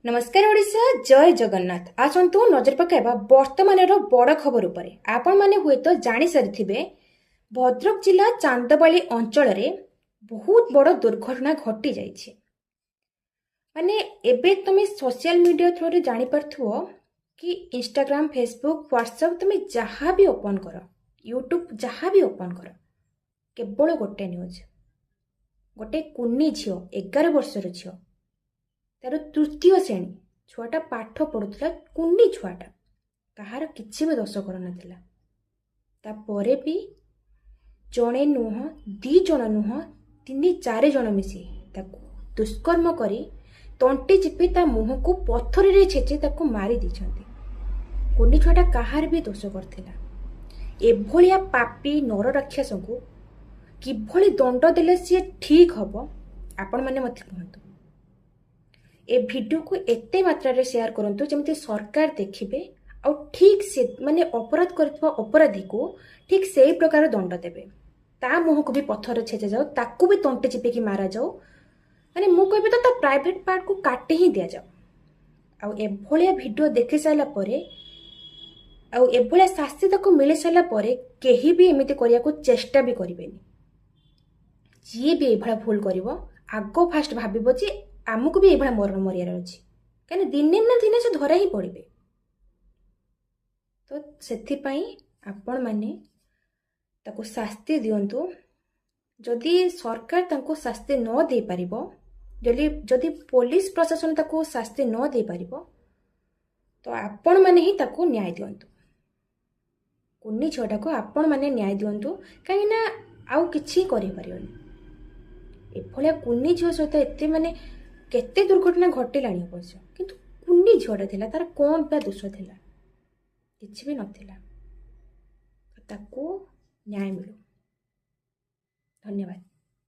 नमस्कार ओडिशा जय जगन्नाथ आसतु नजर पकाइबा वर्तमान बड़ खबर उपर आपण माने हुए तो जानी सारिथिबे भद्रक जिला चांदबाली अंचल रे बहुत बड़ दुर्घटना घटी जाइछे। माने एबे तुम सोशल मीडिया थ्रू रे जानी पारथुओ कि इंस्टाग्राम फेसबुक व्हाट्सएप तुम जहाँ भी ओपन कर यूट्यूब जहाँ भी ओपन कर केवल गोटे न्यूज गोटे कुनी झील 11 वर्षर झील तार तृतीय श्रेणी छुआटा पाठ पढ़ुला कुनी छुआटा कहार किसी भी दोष कर नाला तापरे भी जड़े नुह दी जन नुह 3-4 जन मिसी दुष्कर्म करी तंटी चिपी ता मुह को पत्थर रे छेची ताको मारी दीछंती। कुनी छुआटा कहार भी दोष करथिला। एभलिया पापी नर राक्षस को किभली दंड देले सी ठीक हबो आपण माने मते कहंतु। ए वीडियो को एते मात्रा रे शेयर करंतु जेमते सरकार देखिबे आ ठीक से माने अपराध करथवा अपराधी को ठीक सेही प्रकार दंड देबे। ता मुह को भी पत्थर छेचे जाओ ताकू भी तंटे चिपे की मारा जाओ माने मु कहबे तो ता प्राइवेट पार्ट को काटे ही दिया जाओ। आ एभलिया वीडियो देखि साइला परे आ एभलिया शास्ति ताको मिले साइला परे केही भी एमिति करिया को चेष्टा भी करिवेनी। जी भी एभला भूल करिवो आगो फास्ट भाबिबो जे आमको भी ये मरण मरियार अच्छी कहीं दिने ना दिने से धरा ही पड़े। तो से आपण माने ताको शास्ति दिंतु। जदि सरकार ताको शास्ति न दे पारिबो जदि पुलिस प्रशासन ताको शास्ति न दे पारिबो तो आपण माने ही ताको न्याय दिंतु। कुनी छुआटा को आपण माने न्याय दिंतु कहीं ना आउ किछि करि परिबनी। एभलिया कुनी झील सहित एते माने केते दुर्घटना घटिलानी अवश्य किंतु कुनी झीलटा थिला तार कौन बा दोष थिला किछि भी नथिला। ताको न्याय मिलू। धन्यवाद।